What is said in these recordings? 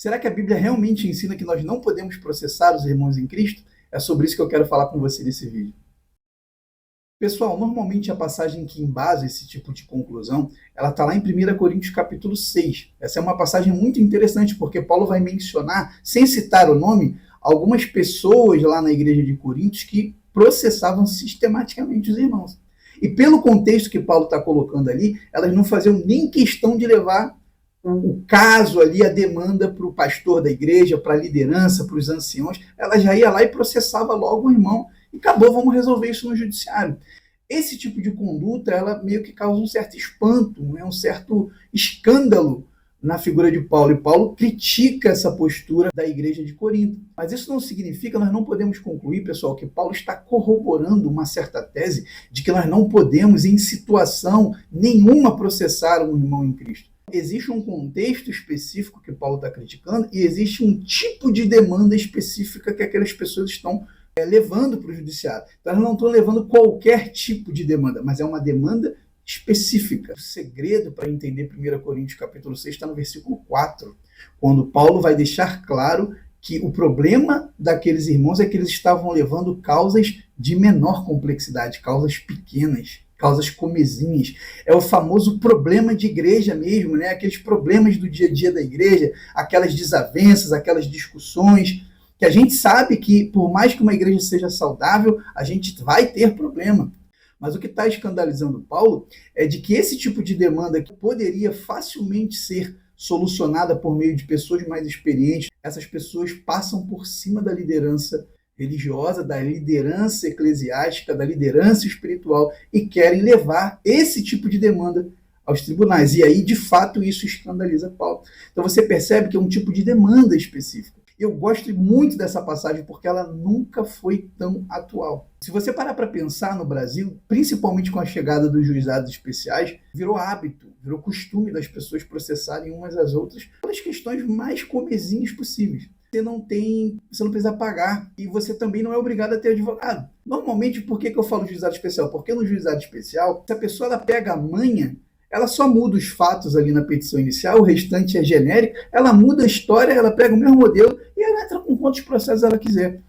Será que a Bíblia realmente ensina que nós não podemos processar os irmãos em Cristo? É sobre isso que eu quero falar com você nesse vídeo. Pessoal, normalmente a passagem que embasa esse tipo de conclusão, ela está lá em 1 Coríntios capítulo 6. Essa é uma passagem muito interessante, porque Paulo vai mencionar, sem citar o nome, algumas pessoas lá na igreja de Coríntios que processavam sistematicamente os irmãos. E pelo contexto que Paulo está colocando ali, elas não faziam nem questão de levar o caso ali, a demanda para o pastor da igreja, para a liderança, para os anciãos, ela já ia lá e processava logo o irmão e acabou, vamos resolver isso no judiciário. Esse tipo de conduta, ela meio que causa um certo espanto, um certo escândalo na figura de Paulo. E Paulo critica essa postura da igreja de Corinto. Mas isso não significa, nós não podemos concluir, pessoal, que Paulo está corroborando uma certa tese de que nós não podemos, em situação nenhuma, processar um irmão em Cristo. Existe um contexto específico que Paulo está criticando e existe um tipo de demanda específica que aquelas pessoas estão levando para o judiciário. Então, elas não estão levando qualquer tipo de demanda, mas é uma demanda específica. O segredo para entender 1 Coríntios capítulo 6 está no versículo 4, quando Paulo vai deixar claro que o problema daqueles irmãos é que eles estavam levando causas de menor complexidade, causas pequenas, causas comezinhas. É o famoso problema de igreja mesmo, né? Aqueles problemas do dia a dia da igreja, aquelas desavenças, aquelas discussões, que a gente sabe que, por mais que uma igreja seja saudável, a gente vai ter problema. Mas o que está escandalizando Paulo é de que esse tipo de demanda que poderia facilmente ser solucionada por meio de pessoas mais experientes, essas pessoas passam por cima da liderança religiosa, da liderança eclesiástica, da liderança espiritual e querem levar esse tipo de demanda aos tribunais. E aí, de fato, isso escandaliza Paulo. Então você percebe que é um tipo de demanda específica. Eu gosto muito dessa passagem porque ela nunca foi tão atual. Se você parar para pensar no Brasil, principalmente com a chegada dos juizados especiais, virou hábito, virou costume das pessoas processarem umas às outras pelas questões mais comezinhas possíveis. Você não precisa pagar e você também não é obrigado a ter advogado. Normalmente, por que eu falo juizado especial? Porque no juizado especial, se a pessoa ela pega a manha, ela só muda os fatos ali na petição inicial, o restante é genérico, ela muda a história, ela pega o mesmo modelo e ela entra com quantos processos ela quiser.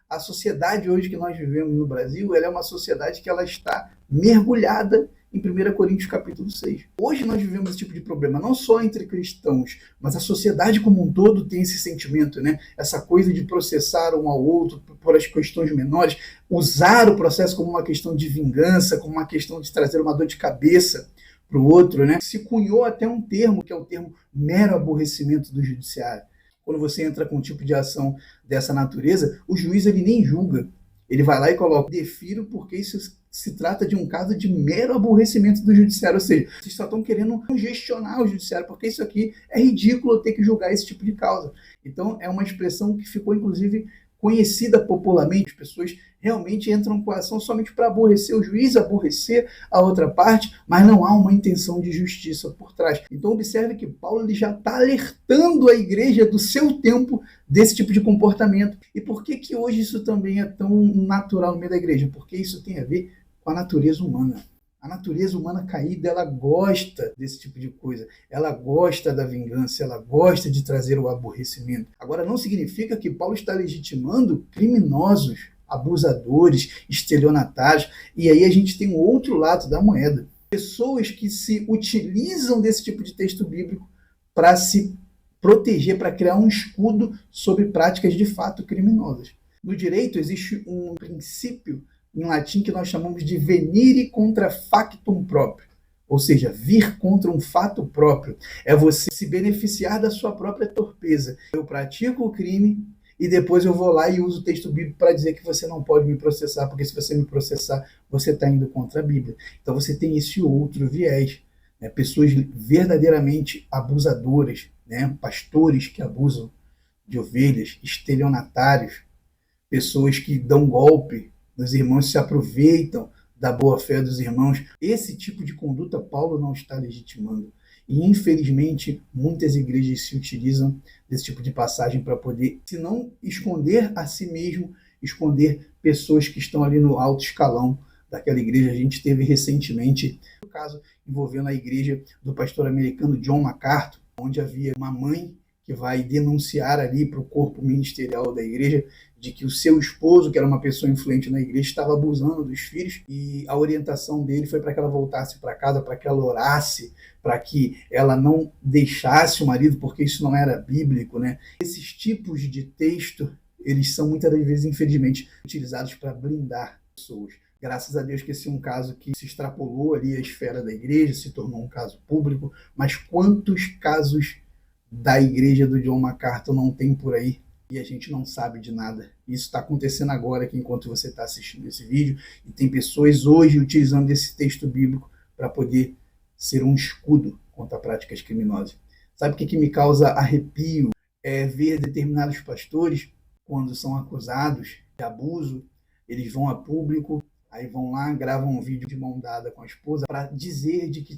A sociedade hoje que nós vivemos no Brasil, ela é uma sociedade que ela está mergulhada em 1 Coríntios capítulo 6. Hoje nós vivemos esse tipo de problema, não só entre cristãos, mas a sociedade como um todo tem esse sentimento, né? Essa coisa de processar um ao outro por as questões menores, usar o processo como uma questão de vingança, como uma questão de trazer uma dor de cabeça para o outro, né? Se cunhou até um termo, que é o termo mero aborrecimento do judiciário. Quando você entra com um tipo de ação dessa natureza, o juiz ele nem julga. Ele vai lá e coloca, defiro porque isso se trata de um caso de mero aborrecimento do judiciário. Ou seja, vocês só estão querendo congestionar o judiciário, porque isso aqui é ridículo ter que julgar esse tipo de causa. Então, é uma expressão que ficou, inclusive, conhecida popularmente. As pessoas realmente entram com a ação somente para aborrecer o juiz, aborrecer a outra parte, mas não há uma intenção de justiça por trás. Então observe que Paulo ele já está alertando a igreja do seu tempo desse tipo de comportamento. E por que hoje isso também é tão natural no meio da igreja? Porque isso tem a ver com a natureza humana. A natureza humana caída, ela gosta desse tipo de coisa. Ela gosta da vingança, ela gosta de trazer o aborrecimento. Agora, não significa que Paulo está legitimando criminosos, abusadores, estelionatários. E aí a gente tem um outro lado da moeda. Pessoas que se utilizam desse tipo de texto bíblico para se proteger, para criar um escudo sobre práticas de fato criminosas. No direito existe um princípio em latim que nós chamamos de venire contra factum próprio, ou seja, vir contra um fato próprio. É você se beneficiar da sua própria torpeza. Eu pratico o crime e depois eu vou lá e uso o texto bíblico para dizer que você não pode me processar, porque se você me processar, você está indo contra a Bíblia. Então você tem esse outro viés, né? Pessoas verdadeiramente abusadoras, né? Pastores que abusam de ovelhas, estelionatários, pessoas que dão golpe nos irmãos, se aproveitam da boa-fé dos irmãos. Esse tipo de conduta Paulo não está legitimando. E, infelizmente, muitas igrejas se utilizam desse tipo de passagem para poder, se não esconder a si mesmo, esconder pessoas que estão ali no alto escalão daquela igreja. A gente teve recentemente um caso envolvendo a igreja do pastor americano John MacArthur, onde havia uma mãe que vai denunciar ali para o corpo ministerial da igreja de que o seu esposo, que era uma pessoa influente na igreja, estava abusando dos filhos, e a orientação dele foi para que ela voltasse para casa, para que ela orasse, para que ela não deixasse o marido, porque isso não era bíblico, né? Esses tipos de texto, eles são muitas das vezes, infelizmente, utilizados para blindar pessoas. Graças a Deus que esse é um caso que se extrapolou ali a esfera da igreja, se tornou um caso público, mas quantos casos da igreja do John MacArthur não tem por aí e a gente não sabe de nada? Isso está acontecendo agora aqui enquanto você está assistindo esse vídeo, e tem pessoas hoje utilizando esse texto bíblico para poder ser um escudo contra práticas criminosas. Sabe o que me causa arrepio? É ver determinados pastores, quando são acusados de abuso, eles vão a público, aí vão lá, gravam um vídeo de mão dada com a esposa para dizer de que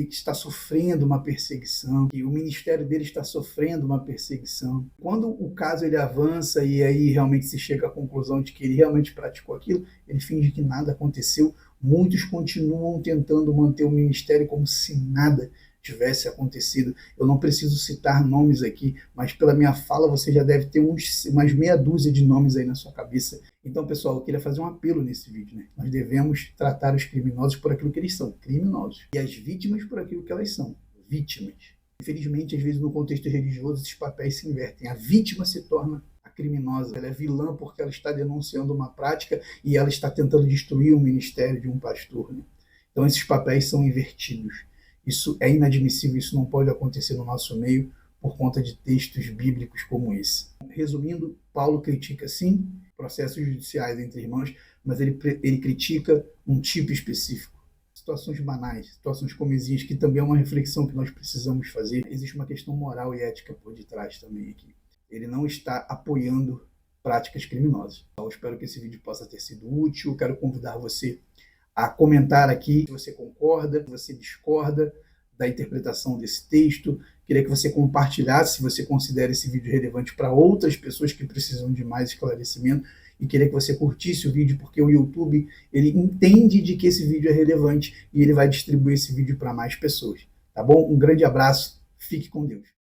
está sofrendo uma perseguição, que o ministério dele está sofrendo uma perseguição. Quando o caso ele avança e aí realmente se chega à conclusão de que ele realmente praticou aquilo, ele finge que nada aconteceu. Muitos continuam tentando manter o ministério como se nada tivesse acontecido. Eu não preciso citar nomes aqui, mas pela minha fala você já deve ter umas meia dúzia de nomes aí na sua cabeça. Então, pessoal, eu queria fazer um apelo nesse vídeo, né? Nós devemos tratar os criminosos por aquilo que eles são, criminosos, e as vítimas por aquilo que elas são, vítimas. Infelizmente, às vezes no contexto religioso, esses papéis se invertem. A vítima se torna a criminosa, ela é vilã porque ela está denunciando uma prática e ela está tentando destruir o ministério de um pastor, né? Então, esses papéis são invertidos. Isso é inadmissível, isso não pode acontecer no nosso meio por conta de textos bíblicos como esse. Resumindo, Paulo critica, sim, processos judiciais entre irmãos, mas ele critica um tipo específico. Situações banais, situações comezinhas, que também é uma reflexão que nós precisamos fazer. Existe uma questão moral e ética por detrás também aqui. Ele não está apoiando práticas criminosas. Eu espero que esse vídeo possa ter sido útil. Eu quero convidar você a comentar aqui se você concorda, se você discorda da interpretação desse texto. Queria que você compartilhasse se você considera esse vídeo relevante para outras pessoas que precisam de mais esclarecimento, e queria que você curtisse o vídeo, porque o YouTube ele entende de que esse vídeo é relevante e ele vai distribuir esse vídeo para mais pessoas. Tá bom? Um grande abraço, fique com Deus.